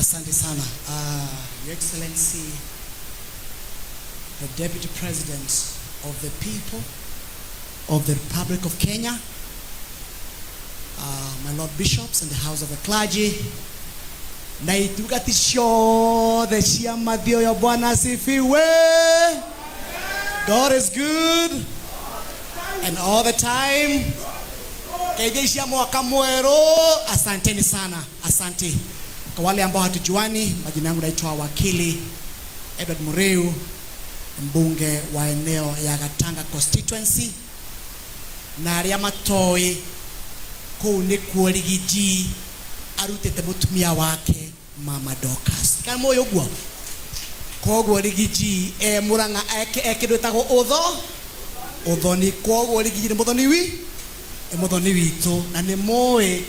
Asante sana. Your Excellency, the Deputy President of the people of the Republic of Kenya, my Lord Bishops and the House of the Clergy, na itugati ciothe cia mathio ya Bwana asifiwe. God is good and all the time. Kejeisha mwaka mwero. Asanteni sana. Asante. Kwa wale ambao hatujuani, majina yangu naitwa Wakili Edward Mureu, mbunge wa eneo ya Gatanga constituency. Na aria matoi kuu ni kuorigiji arutete mutumia wake Mama Dorcas. Kana moyo gwa kogo rigiji muranga ekidwetagwo uthoni kogo rigiji muthoni muthoni witu na ni moe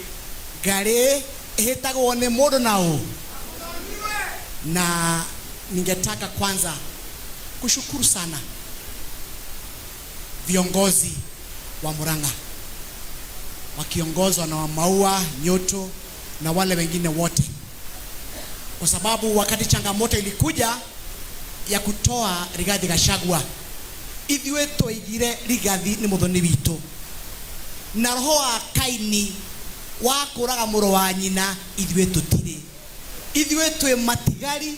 ngari hitagwo ni mundu nao. Na ningetaka kwanza kushukuru sana viongozi wa Murang'a wakiongozwa na Maua Nyoto na wale wengine wote, kwa sababu wakati changamoto ilikuja ya kutoa Rigathi Gachagua, ithuĩ twaigire Rigathi ni muthoni witu na roho wa Kaini wa kuraga mũrũ wa nyina, ithuĩ tutire. Ithuĩ twĩ matigari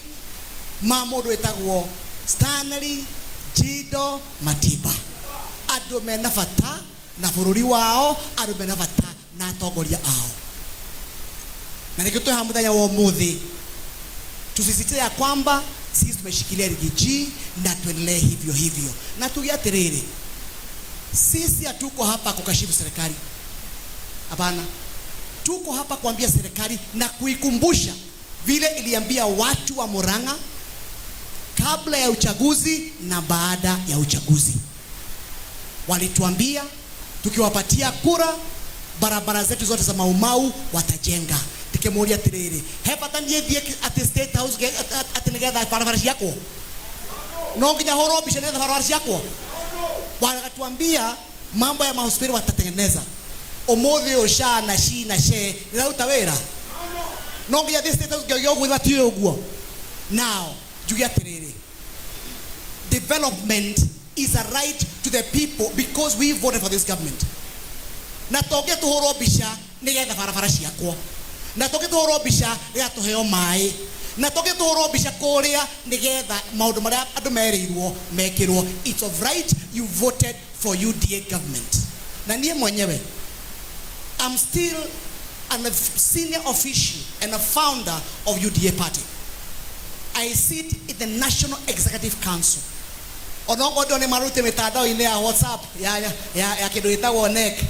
ma mũndũ wetagwo Stanley Jido Matiba, andũ mena bata na bũrũri wao, andũ mena bata na atongoria ao. Na nikitoa hamudhanya wa umuthi tusisitize ya kwamba sisi tumeshikilia rigiji na tuendelee hivyo hivyo. Na tugiatiriri, sisi hatuko hapa kukashifu serikali. Hapana. Tuko hapa kuambia serikali na kuikumbusha vile iliambia watu wa Murang'a kabla ya uchaguzi na baada ya uchaguzi. Walituambia tukiwapatia kura barabara zetu zote za Maumau watajenga. Tukemuria tiriri, hepata niethie at State House atinigetha barabara ciakwo no nginya horo bisha netha barabara ciakwo. Wakatuambia mambo ya mahospitali watatengeneza. Omothi osha na shi na she nirauta wera no nginya this State House gyo gwitha ti uguo. Now jugia tiriri, development is a right to the people because we voted for this government. Na toke tuhoro bisha nigetha barabara ciakwo, na toke tuhoro bisha ya tuheo mai, na toke tuhoro bisha korea nigetha maundu maria andu merirwo mekirwo. It's of right you voted for UDA government. Na niye mwenyewe I'm still a senior official and a founder of UDA party. I sit in the National Executive Council. Onongo done marute metadao ile ya WhatsApp ya kidoita wonek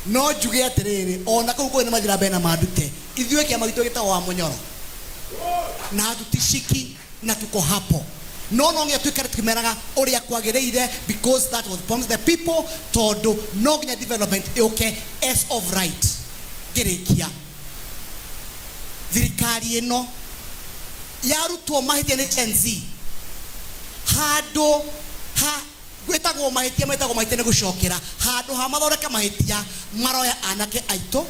no juge atiriri ona kuko ni majira bena madute ithuĩ kĩama gitũ gĩtagwo wa Munyoro na hatutishiki na tuko hapo. No nginya twikare tukimeraga uria kwagĩrĩire because that was promised the people tondu no nginya development okay as of right. Gĩrĩkia thirikari ĩno yarutwo mahitia nĩ Gen Z handũ ha gwetagwo mahitia nĩ gucokera handũ ha mathoreka mahitia maroya anake aitũ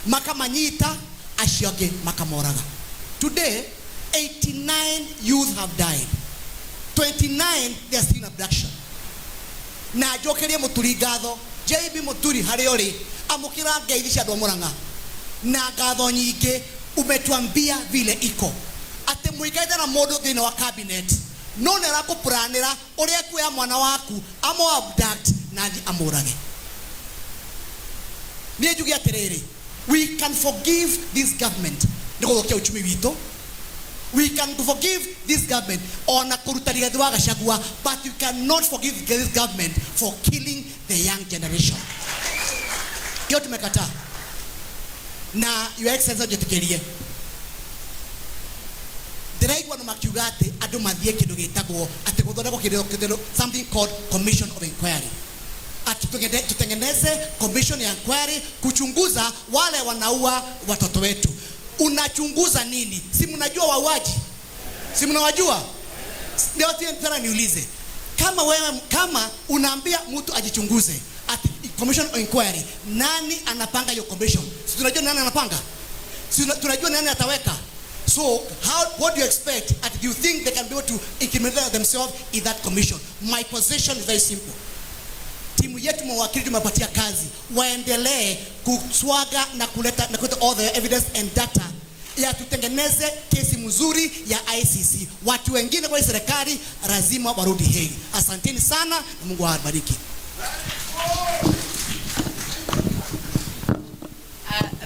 makamanyita acio angĩ makamoraga. Today 89 youth have died, 29 they are still in abduction. Na jokerie muturi ngatho JB Muturi harĩ ori amukira ngeithi cia andũ a Murang'a na ngatho nyingĩ umetuambia vile iko ati muikaite na mũndũ thĩinĩ wa cabinet no nera kuplanira uria kuya mwana waku amo abduct na amurage. Niĩ njugia atiriri, we can forgive this government nĩgũthũkia uchumi witũ. We can forgive this government on a kuruta Rigathi wa Gachagua, but you cannot forgive this government for killing the young generation. Hiyo tumekataa. Na Your Excellency jetikirie ndiraigua no makiuga ati andu mathie kindu gitagwo ati guthondekwo kindu something called commission of inquiry. Ati tutengeneze commission ya inquiry kuchunguza wale wanaua watoto wetu. Unachunguza nini? Si mnajua wauaji? Si mnawajua? Ndio tena niulize, kama unaambia mtu ajichunguze ati commission of inquiry, nani anapanga hiyo commission? Si tunajua nani anapanga? Si tunajua nani ataweka? So what do you expect? And do you think they can be able to incriminate themselves in that commission? My position is very simple. Timu yetu mawakili tumepatia kazi, waendelee kuswaga na kuleta all the evidence and data ya tutengeneze kesi mzuri ya ICC. Watu wengine kwa serikali lazima warudi Hague. Asanteni sana na Mungu awabariki.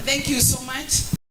Thank you so much.